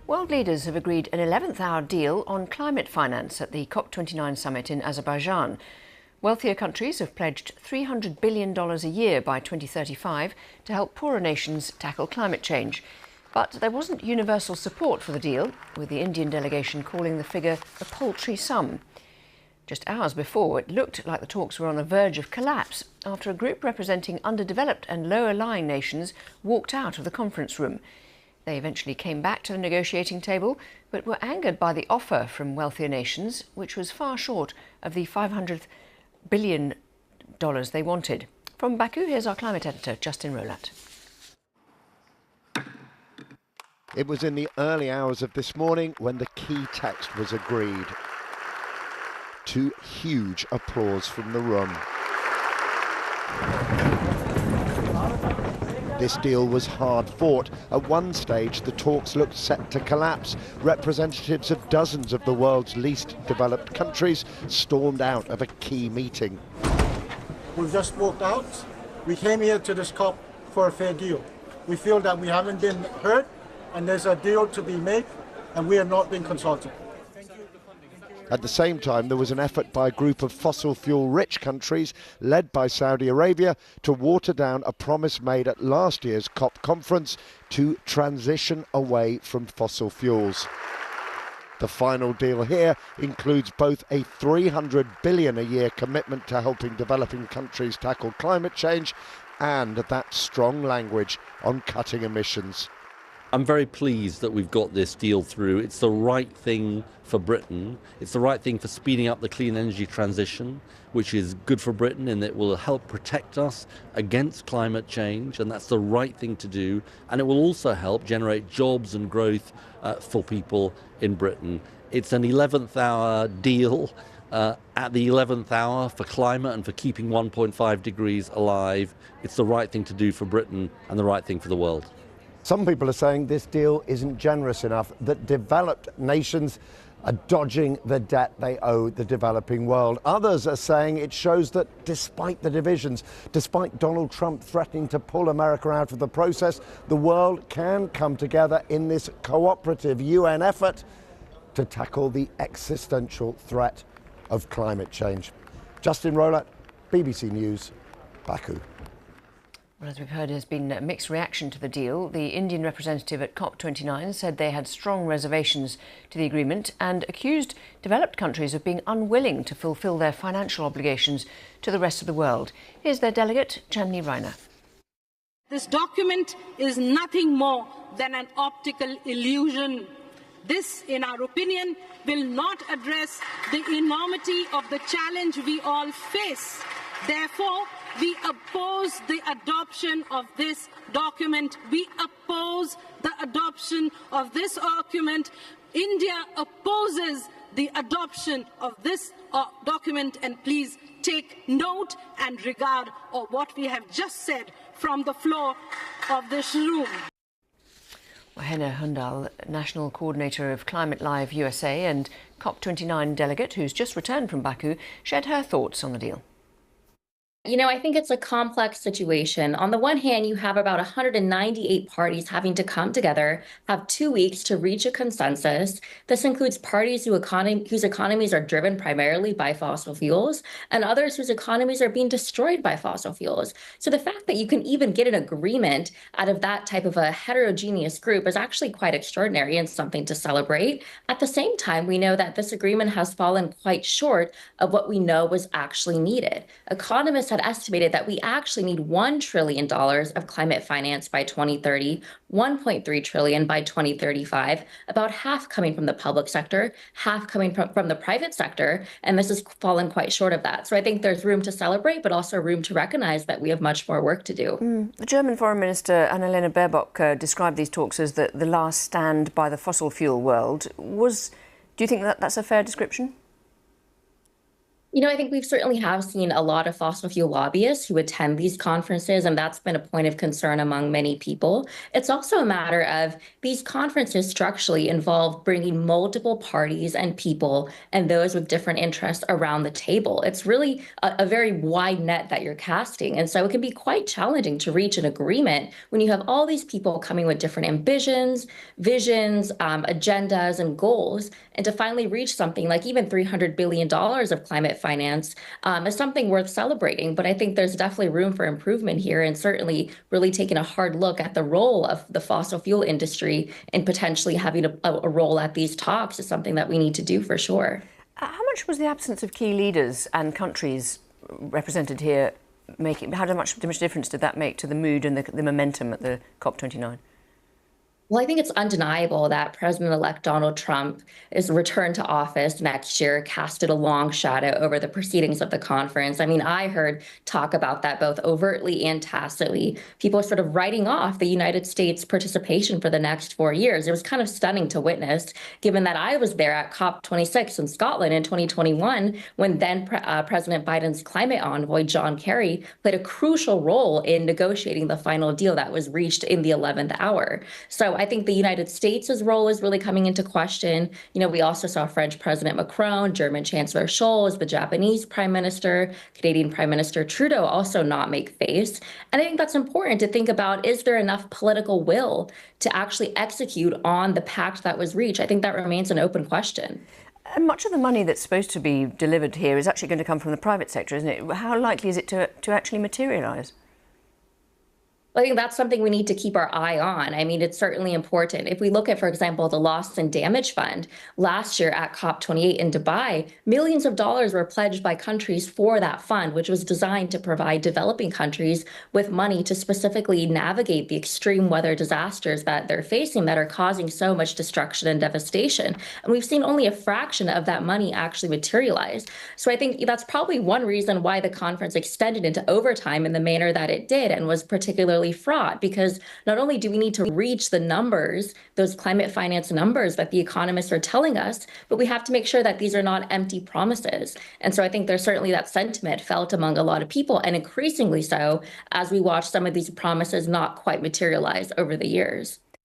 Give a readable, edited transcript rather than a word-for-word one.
World leaders have agreed an 11th-hour deal on climate finance at the COP29 summit in Azerbaijan. Wealthier countries have pledged $300 billion a year by 2035 to help poorer nations tackle climate change. But there wasn't universal support for the deal, with the Indian delegation calling the figure a paltry sum. Just hours before, it looked like the talks were on the verge of collapse after a group representing underdeveloped and lower-lying nations walked out of the conference room. They eventually came back to the negotiating table, but were angered by the offer from wealthier nations, which was far short of the $500 billion they wanted. From Baku, here's our climate editor, Justin Rolat. It was in the early hours of this morning when the key text was agreed. To huge applause from the room. This deal was hard fought. At one stage, the talks looked set to collapse. Representatives of dozens of the world's least developed countries stormed out of a key meeting. We've just walked out. We came here to this COP for a fair deal. We feel that we haven't been heard, and there's a deal to be made, and we are not being consulted. At the same time, there was an effort by a group of fossil fuel-rich countries, led by Saudi Arabia, to water down a promise made at last year's COP conference to transition away from fossil fuels. The final deal here includes both a $300 billion a year commitment to helping developing countries tackle climate change and that strong language on cutting emissions. I'm very pleased that we've got this deal through. It's the right thing for Britain. It's the right thing for speeding up the clean energy transition, which is good for Britain and it will help protect us against climate change, and that's the right thing to do. And it will also help generate jobs and growth for people in Britain. It's an 11th hour deal at the 11th hour for climate and for keeping 1.5 degrees alive. It's the right thing to do for Britain and the right thing for the world. Some people are saying this deal isn't generous enough, that developed nations are dodging the debt they owe the developing world. Others are saying it shows that despite the divisions, despite Donald Trump threatening to pull America out of the process, the world can come together in this cooperative UN effort to tackle the existential threat of climate change. Justin Rolat, BBC News, Baku. Well, as we've heard, there's been a mixed reaction to the deal. The Indian representative at COP29 said they had strong reservations to the agreement and accused developed countries of being unwilling to fulfil their financial obligations to the rest of the world. Here's their delegate, Chandni Raina. This document is nothing more than an optical illusion. This, in our opinion, will not address the enormity of the challenge we all face. Therefore, we oppose the adoption of this document. We oppose the adoption of this document. India opposes the adoption of this document, and please take note and regard of what we have just said from the floor of this room. Henna Hundal, National Coordinator of Climate Live USA and COP29 delegate who's just returned from Baku, shared her thoughts on the deal. You know, I think it's a complex situation. On the one hand, you have about 198 parties having to come together, have 2 weeks to reach a consensus. This includes parties whose economies are driven primarily by fossil fuels and others whose economies are being destroyed by fossil fuels. So the fact that you can even get an agreement out of that type of a heterogeneous group is actually quite extraordinary and something to celebrate. At the same time, we know that this agreement has fallen quite short of what we know was actually needed. Economists had estimated that we actually need $1 trillion of climate finance by 2030, $1.3 trillion by 2035, about half coming from the public sector, half coming from the private sector, and this has fallen quite short of that. So I think there's room to celebrate, but also room to recognize that we have much more work to do. The German Foreign Minister Annalena Baerbock described these talks as the last stand by the fossil fuel world. Do you think that that's a fair description? I think we've certainly have seen a lot of fossil fuel lobbyists who attend these conferences, and that's been a point of concern among many people. It's also a matter of these conferences structurally involve bringing multiple parties and people and those with different interests around the table. It's really a very wide net that you're casting. And so it can be quite challenging to reach an agreement when you have all these people coming with different ambitions, visions, agendas, and goals. And to finally reach something like even $300 billion of climate finance is something worth celebrating. But I think there's definitely room for improvement here, and certainly really taking a hard look at the role of the fossil fuel industry and potentially having a role at these talks is something that we need to do for sure. How much was the absence of key leaders and countries represented here making? How much difference did that make to the mood and the momentum at the COP29? Well, I think it's undeniable that President-elect Donald Trump is returned to office next year, casted a long shadow over the proceedings of the conference. I mean, I heard talk about that both overtly and tacitly. People are sort of writing off the United States participation for the next 4 years. It was kind of stunning to witness, given that I was there at COP26 in Scotland in 2021, when then President Biden's climate envoy, John Kerry, played a crucial role in negotiating the final deal that was reached in the 11th hour. So I think the United States' role is really coming into question. We also saw French President Macron, German Chancellor Scholz, the Japanese Prime Minister, Canadian Prime Minister Trudeau also not make face. And I think that's important to think about, is there enough political will to actually execute on the pact that was reached? I think that remains an open question. And much of the money that's supposed to be delivered here is actually going to come from the private sector, isn't it? How likely is it to actually materialise? I think that's something we need to keep our eye on. I mean, it's certainly important. If we look at, for example, the Loss and Damage Fund, last year at COP28 in Dubai, millions of dollars were pledged by countries for that fund, which was designed to provide developing countries with money to specifically navigate the extreme weather disasters that they're facing that are causing so much destruction and devastation. And we've seen only a fraction of that money actually materialize. So I think that's probably one reason why the conference extended into overtime in the manner that it did and was particularly fraught, because not only do we need to reach the numbers, those climate finance numbers that the economists are telling us, but we have to make sure that these are not empty promises. And so I think there's certainly that sentiment felt among a lot of people, and increasingly so as we watch some of these promises not quite materialize over the years.